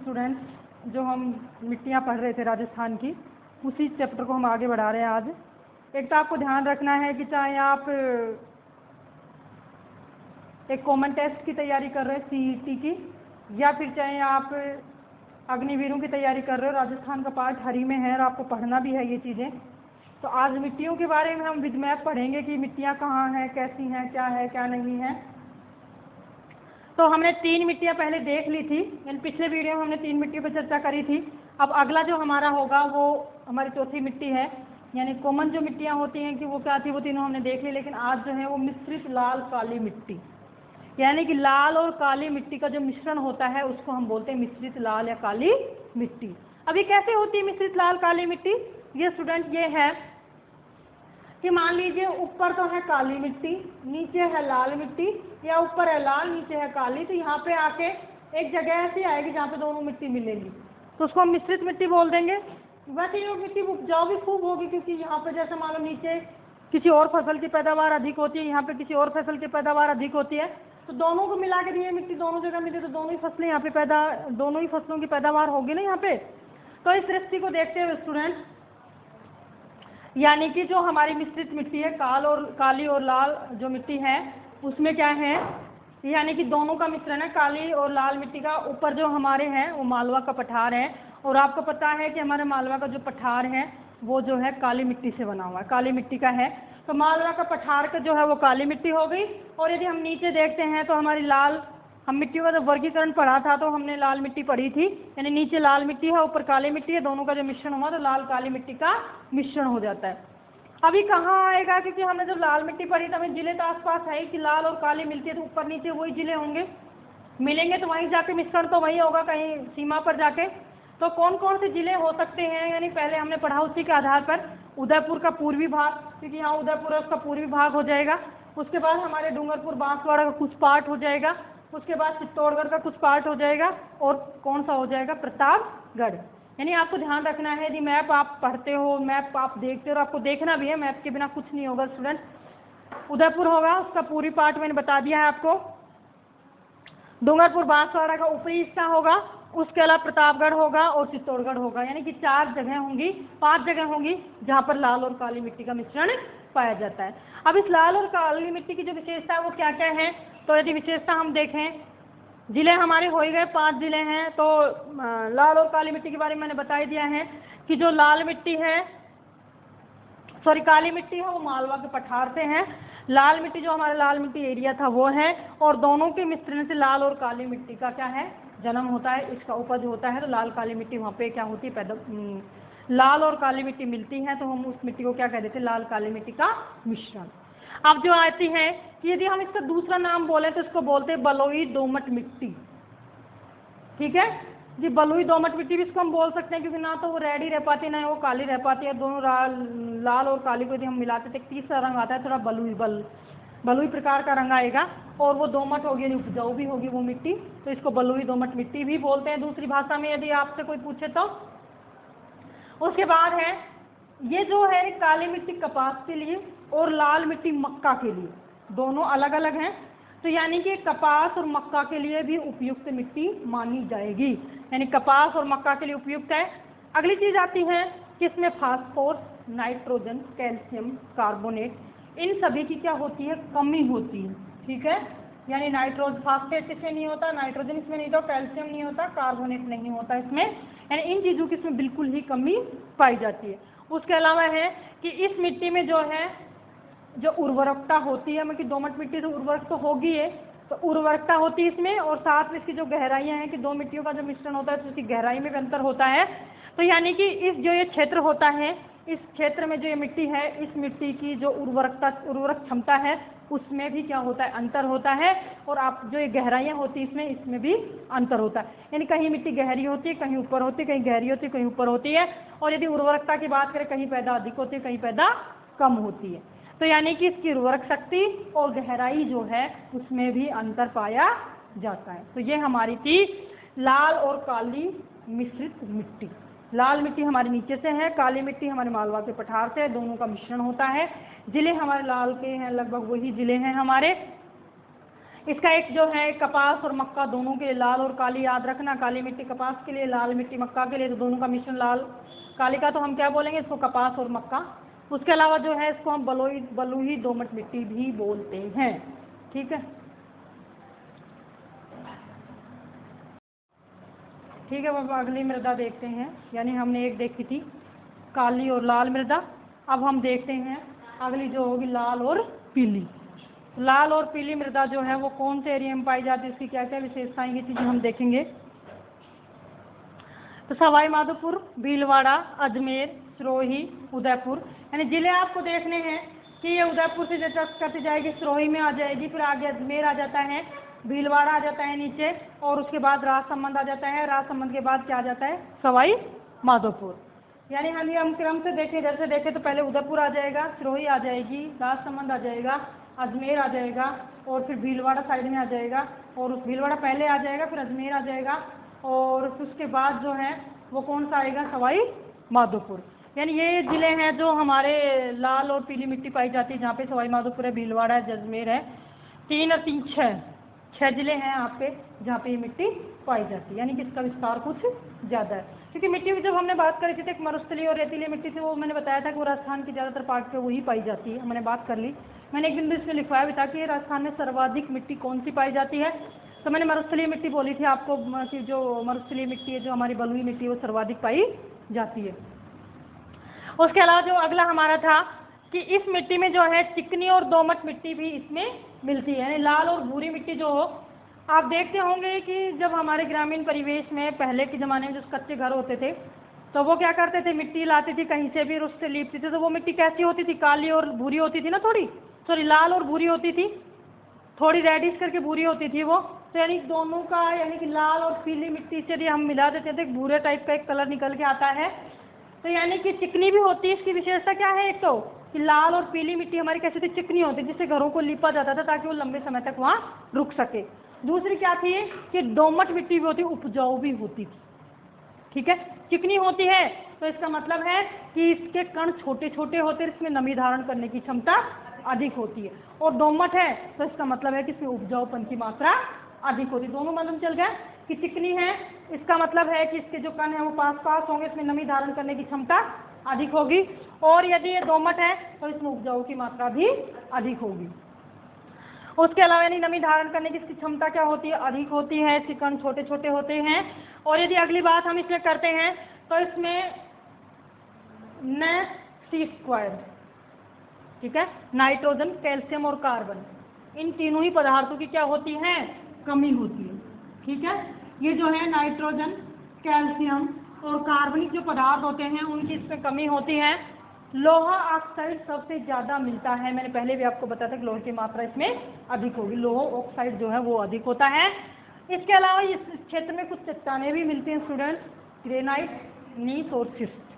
Students, जो हम मिट्टियाँ पढ़ रहे थे राजस्थान की, उसी चैप्टर को हम आगे बढ़ा रहे हैं आज। एक तो आपको ध्यान रखना है कि चाहे आप एक कॉमन टेस्ट की तैयारी कर रहे हैं सीईटी की, या फिर चाहे आप अग्निवीरों की तैयारी कर रहे हो, राजस्थान का पार्ट हरी में है और आपको पढ़ना भी है ये चीज़ें। तो आज मिट्टियों के बारे में हम विद मैप पढ़ेंगे कि मिट्टियाँ कहाँ हैं, कैसी हैं, क्या नहीं है। तो हमने 3 मिट्टियाँ पहले देख ली थी, यानी पिछले वीडियो में हमने 3 मिट्टियों पर चर्चा करी थी। अब अगला जो हमारा होगा वो हमारी चौथी मिट्टी है, यानी कॉमन जो मिट्टियाँ होती हैं कि वो क्या थी, वो तीनों हमने देख ली। लेकिन आज जो है वो मिश्रित लाल काली मिट्टी, यानी कि लाल और काली मिट्टी का जो मिश्रण होता है उसको हम बोलते हैं मिश्रित लाल या काली मिट्टी। अब ये कैसे होती है मिश्रित लाल काली मिट्टी? ये स्टूडेंट ये है कि मान लीजिए ऊपर तो है काली मिट्टी, नीचे है लाल मिट्टी, या ऊपर है लाल नीचे है काली, तो यहाँ पे आके एक जगह ऐसी आएगी जहाँ पे दोनों मिट्टी मिलेंगी, तो उसको हम मिश्रित मिट्टी बोल देंगे। वैसे ये मिट्टी उपजाऊ भी खूब होगी, क्योंकि यहाँ पे जैसे मान लो नीचे किसी और फसल की पैदावार अधिक होती है, यहाँ पे किसी और फसल की पैदावार अधिक होती है, तो दोनों को मिला के ये मिट्टी दोनों जगह मिले तो दोनों ही फसलें यहाँ पे दोनों ही फसलों की पैदावार होगी ना यहाँ पे। तो इस दृष्टि को देखते हुए स्टूडेंट, यानी कि जो हमारी मिश्रित मिट्टी है, काली और लाल जो मिट्टी है उसमें क्या है, यानी कि दोनों का मिश्रण है, काली और लाल मिट्टी का। ऊपर जो हमारे हैं वो मालवा का पठार है, और आपको पता है कि हमारे मालवा का जो पठार है वो जो है काली मिट्टी से बना हुआ है, काली मिट्टी का है। तो मालवा का पठार का जो है वो काली मिट्टी हो गई। और यदि हम नीचे देखते हैं तो हमारी लाल, हम मिट्टियों का जब वर्गीकरण पढ़ा था तो हमने लाल मिट्टी पढ़ी थी, यानी नीचे लाल मिट्टी है ऊपर काली मिट्टी है, दोनों का जो मिश्रण हुआ तो लाल काली मिट्टी का मिश्रण हो जाता है। अभी कहाँ आएगा, क्योंकि हमने जब लाल मिट्टी पढ़ी तो हमें जिले तो आसपास है कि लाल और काली मिलती है, तो ऊपर नीचे वही जिले होंगे, मिलेंगे तो वहीं जाके मिश्रण तो वही होगा कहीं सीमा पर जाके। तो कौन कौन से जिले हो सकते हैं, यानी पहले हमने पढ़ा उसी के आधार पर उदयपुर का पूर्वी भाग, क्योंकि यहाँ उदयपुर है उसका पूर्वी भाग हो जाएगा। उसके बाद हमारे डूंगरपुर बांसवाड़ा का कुछ पार्ट हो जाएगा, उसके बाद चित्तौड़गढ़ का कुछ पार्ट हो जाएगा, और कौन सा हो जाएगा, प्रतापगढ़। यानी आपको ध्यान रखना है यदि मैप आप पढ़ते हो, मैप आप देखते हो, और आपको देखना भी है, मैप के बिना कुछ नहीं होगा स्टूडेंट। उदयपुर होगा उसका पूरी पार्ट मैंने बता दिया है आपको, डूंगरपुर बांसवाड़ा का ऊपरी हिस्सा होगा, उसके अलावा प्रतापगढ़ होगा और चित्तौड़गढ़ होगा, यानी कि 4 जगह होंगी, 5 जगह होंगी जहाँ पर लाल और काली मिट्टी का मिश्रण पाया जाता है। अब इस लाल और काली मिट्टी की जो विशेषता है वो क्या क्या है, तो यदि विशेषता हम देखें, जिले हमारे हो ही गए, 5 जिले हैं। तो लाल और काली मिट्टी के बारे में मैंने बता ही दिया है कि जो लाल मिट्टी है, सॉरी काली मिट्टी है वो मालवा के पठार से है, लाल मिट्टी जो हमारा लाल मिट्टी एरिया था वो है, और दोनों के मिश्रण से लाल और काली मिट्टी का क्या है, जन्म होता है, इसका उपज होता है। तो लाल काली मिट्टी वहाँ पे क्या होती है, लाल और काली मिट्टी मिलती है, तो हम उस मिट्टी को क्या कह देते हैं, लाल काली मिट्टी का मिश्रण। अब जो आती है कि यदि हम इसका दूसरा नाम बोले तो इसको बोलते हैं बलुई दोमट मिट्टी, ठीक है जी। बलुई दोमट मिट्टी भी इसको हम बोल सकते हैं, क्योंकि ना तो वो रेड ही रह पाती है ना वो काली रह पाती है, दोनों लाल और काली को यदि हम मिलाते तो एक तीसरा रंग आता है, थोड़ा बलुई प्रकार का रंग आएगा, और वो दोमट होगी, यानी उपजाऊ भी होगी वो मिट्टी, तो इसको बलुई दोमट मिट्टी भी बोलते हैं दूसरी भाषा में यदि आपसे कोई पूछे तो। उसके बाद है ये जो है काली मिट्टी कपास के लिए और लाल मिट्टी मक्का के लिए, दोनों अलग अलग हैं, तो यानी कि कपास और मक्का के लिए भी उपयुक्त मिट्टी मानी जाएगी, यानी कपास और मक्का के लिए उपयुक्त है। अगली चीज आती है कि इसमें फास्फोरस, नाइट्रोजन, कैल्शियम, कार्बोनेट, इन सभी की क्या होती है, कमी होती है, ठीक है। यानी नाइट्रोजन, फास्फेट इसमें नहीं होता, नाइट्रोजन इसमें नहीं होता, कैल्शियम नहीं होता, कार्बोनेट नहीं होता इसमें, यानी इन चीज़ों की इसमें बिल्कुल ही कमी पाई जाती है। उसके अलावा है कि इस मिट्टी में जो है जो उर्वरकता होती है, मतलब दोमट मिट्टी तो उर्वरक तो होगी है, तो उर्वरकता होती है इसमें, और साथ में इसकी जो गहराइयाँ हैं कि दो मिट्टियों का जो मिश्रण होता है तो उसकी गहराई में भी अंतर होता है। तो यानी कि इस जो ये क्षेत्र होता है, इस क्षेत्र में जो ये मिट्टी है, इस मिट्टी की जो उर्वरक क्षमता है उसमें भी क्या होता है, अंतर होता है, और आप जो ये गहराइयाँ होती है इसमें भी अंतर होता है, यानी कहीं मिट्टी गहरी होती है, कहीं ऊपर होती है, कहीं गहरी होती है, कहीं ऊपर होती है। और यदि उर्वरकता की बात करें, कहीं पैदा अधिक होती है, कहीं पैदा कम होती है। तो यानी कि इसकी उर्वरक शक्ति और गहराई जो है उसमें भी अंतर पाया जाता है। तो ये हमारी थी लाल और काली मिश्रित मिट्टी। लाल मिट्टी हमारे नीचे से है, काली मिट्टी हमारे मालवा के पठार से है, दोनों का मिश्रण होता है। जिले हमारे लाल के हैं, लगभग वही जिले हैं हमारे। इसका एक जो है कपास और मक्का दोनों के लिए लाल और काली याद रखना, काली मिट्टी कपास के लिए, लाल मिट्टी मक्का के लिए, तो दोनों का मिश्रण लाल काली का तो हम क्या बोलेंगे इसको कपास और मक्का। उसके अलावा जो है इसको हम बलुई दोमट मिट्टी भी बोलते हैं। ठीक है, ठीक है। अब अगली मृदा देखते हैं, यानी हमने एक देखी थी काली और लाल मृदा। अब हम देखते हैं अगली जो होगी लाल और पीली। लाल और पीली मृदा जो है वो कौन से एरिया में पाई जाती है, उसकी क्या क्या विशेषताएं की चीज़ें हम देखेंगे। तो सवाई माधोपुर, भीलवाड़ा, अजमेर, सिरोही, उदयपुर, यानी जिले आपको देखने हैं कि ये उदयपुर से जब करती जाएगी सिरोही में आ जाएगी, फिर आगे अजमेर आ जाता है, भीलवाड़ा आ जाता है नीचे, और उसके बाद राजसमंद आ जाता है, राजसमंद के बाद क्या आ जाता है सवाई माधोपुर। यानी हम क्रम से देखें, जैसे देखें तो पहले उदयपुर आ जाएगा, सिरोही आ जाएगी, राजसमंद आ जाएगा, अजमेर आ जाएगा, और फिर भीलवाड़ा साइड में आ जाएगा, और उस भीलवाड़ा पहले आ जाएगा, फिर अजमेर आ जाएगा, और उसके बाद जो है वो कौन सा आएगा सवाई माधोपुर। यानी ये ज़िले हैं जो हमारे लाल और पीली मिट्टी पाई जाती है, जहाँ पे सवाई माधोपुर है, भीलवाड़ा है, अजमेर है। 3 और 3 6 ज़िले हैं यहाँ पे जहाँ पे ये मिट्टी पाई जाती है, यानी कि इसका विस्तार कुछ ज़्यादा है। क्योंकि मिट्टी की जब हमने बात करी थी तो एक मरुस्थलीय और रेतीली मिट्टी थी, वो मैंने बताया था कि वो राजस्थान की ज़्यादातर पार्ट पे वही पाई जाती है, हमने बात कर ली। मैंने एक दिन इसमें लिखवाया भी था कि राजस्थान में सर्वाधिक मिट्टी कौन सी पाई जाती है, तो मैंने मरुस्थलीय मिट्टी बोली थी आपको कि जो मरुस्थलीय मिट्टी है, जो हमारी बलुई मिट्टी है, वो सर्वाधिक पाई जाती है। उसके अलावा जो अगला हमारा था कि इस मिट्टी में जो है चिकनी और दोमट मिट्टी भी इसमें मिलती है, यानी लाल और भूरी मिट्टी जो हो। आप देखते होंगे कि जब हमारे ग्रामीण परिवेश में पहले के ज़माने में जो कच्चे घर होते थे तो वो क्या करते थे, मिट्टी लाते थे कहीं से भी, उससे लीपते थे, तो वो मिट्टी कैसी होती थी, काली और भूरी होती थी ना, थोड़ी लाल और भूरी होती थी, थोड़ी रेडिश करके भूरी होती थी वो। तो यानी दोनों का, यानी कि लाल और पीली मिट्टी से यदि हम मिला देते थे, भूरे टाइप का एक कलर निकल के आता है। तो यानी कि चिकनी भी होती है। इसकी विशेषता क्या है, एक तो कि लाल और पीली मिट्टी हमारी कैसी थी, चिकनी होती, जिससे घरों को लीपा जाता था ताकि वो लंबे समय तक वहाँ रुक सके। दूसरी क्या थी कि दोमट मिट्टी भी होती, उपजाऊ भी होती थी। ठीक है, चिकनी होती है तो इसका मतलब है कि इसके कण छोटे छोटे होते हैं, इसमें नमी धारण करने की क्षमता अधिक होती है। और दोमट है तो इसका मतलब है कि इसमें उपजाऊपन की मात्रा अधिक होती है। दोनों मालूम चल गया कि चिकनी है, इसका मतलब है कि इसके जो कण हैं वो पास पास होंगे, इसमें नमी धारण करने की क्षमता अधिक होगी। और यदि ये दोमट है तो इसमें उपजाऊ की मात्रा भी अधिक होगी। उसके अलावा यानी नमी धारण करने की इसकी क्षमता क्या होती है, अधिक होती है, इसके कण छोटे छोटे होते हैं। और यदि अगली बात हम इसमें करते हैं तो इसमें NaC², ठीक है, नाइट्रोजन, कैल्शियम और कार्बन, इन तीनों ही पदार्थों की क्या होती है, कमी होती है। ठीक है, ये जो है नाइट्रोजन, कैल्शियम और कार्बनिक जो पदार्थ होते हैं उनकी इसमें कमी होती है। लोहा ऑक्साइड सबसे ज़्यादा मिलता है, मैंने पहले भी आपको बताया था कि लोहे की मात्रा इसमें अधिक होगी, लोहा ऑक्साइड जो है वो अधिक होता है। इसके अलावा इस क्षेत्र में कुछ चट्टानें भी मिलती हैं स्टूडेंट्स, ग्रेनाइट, नीस और शिस्ट।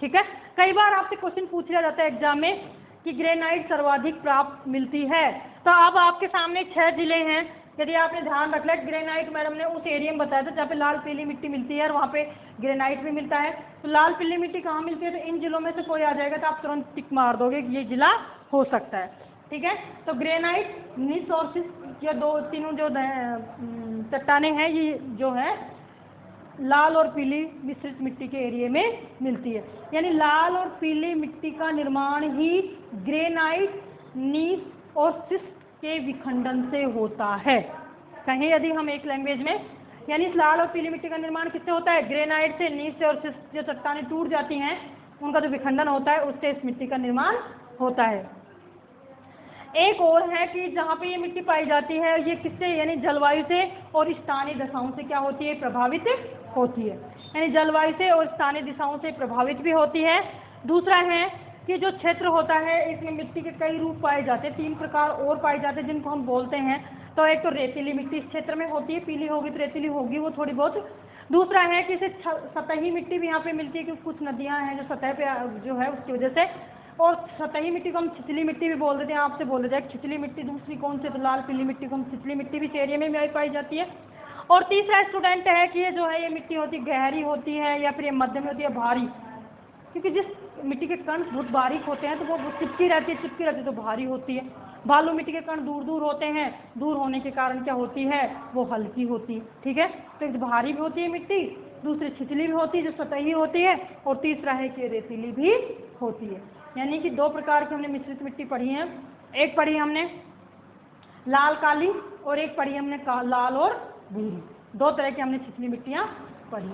ठीक है, कई बार आपसे क्वेश्चन पूछ लिया जाता है एग्जाम में कि ग्रेनाइट सर्वाधिक प्राप्त मिलती है। तो अब आपके सामने 6 जिले हैं, यदि आपने ध्यान रख लिया, ग्रेनाइट मैडम ने उस एरिया में बताया था जहाँ पे लाल पीली मिट्टी मिलती है और वहाँ पे ग्रेनाइट भी मिलता है। तो लाल पीली मिट्टी कहाँ मिलती है, तो इन जिलों में से कोई आ जाएगा तो आप तुरंत टिक मार दोगे कि ये जिला हो सकता है। ठीक है, तो ग्रेनाइट, नीस और शिस्ट, ये तीनों जो चट्टानें हैं ये जो है लाल और पीली मिश्रित मिट्टी के एरिया में मिलती है। यानी लाल और पीली मिट्टी का निर्माण ही ग्रेनाइट, नीस और शिस्ट के विखंडन से होता है। कहें यदि हम एक लैंग्वेज में, यानी इस लाल और पीली मिट्टी का निर्माण किससे होता है, ग्रेनाइट से, नीस से और शिस्ट, जो चट्टानें टूट जाती हैं उनका जो विखंडन होता है उससे इस मिट्टी का निर्माण होता है। एक और है कि जहाँ पे ये मिट्टी पाई जाती है ये किससे, यानी जलवायु से और स्थानीय दिशाओं से क्या होती है, प्रभावित होती है। यानी जलवायु से और स्थानीय दिशाओं से प्रभावित भी होती है। दूसरा है कि जो क्षेत्र होता है इसमें मिट्टी के कई रूप पाए जाते हैं, 3 प्रकार और पाए जाते हैं जिनको हम बोलते हैं। तो एक तो रेतीली मिट्टी इस क्षेत्र में होती है, पीली होगी तो रेतीली होगी वो थोड़ी बहुत। दूसरा है कि इसे सतही मिट्टी भी यहाँ पे मिलती है, क्योंकि कुछ नदियाँ हैं जो सतह पे जो है उसकी वजह से। और सतही मिट्टी को हम छिछली मिट्टी भी बोल देते हैं, आपसे बोल देते हैं छिछली मिट्टी। दूसरी कौन सी, तो लाल पीली मिट्टी को हम छिछली मिट्टी भी इस एरिया में पाई जाती है। और तीसरा स्टूडेंट है कि ये जो है ये मिट्टी होती है गहरी होती है या फिर ये मध्यम होती है, भारी, क्योंकि जिस मिट्टी के कण बहुत बारीक होते हैं तो वो चिपकी रहती है तो भारी होती है। बालू मिट्टी के कण दूर दूर होते हैं, दूर होने के कारण क्या होती है, वो हल्की होती है। ठीक है, तो एक भारी भी होती है मिट्टी, दूसरी छिछली भी होती है जो सतही होती है, और तीसरा है कि रेतीली भी होती है। यानी कि दो प्रकार की हमने मिश्रित मिट्टी पढ़ी है, एक पढ़ी हमने लाल काली और एक पढ़ी हमने लाल और भूरी, दो तरह की हमने छिछली मिट्टियाँ पढ़ी।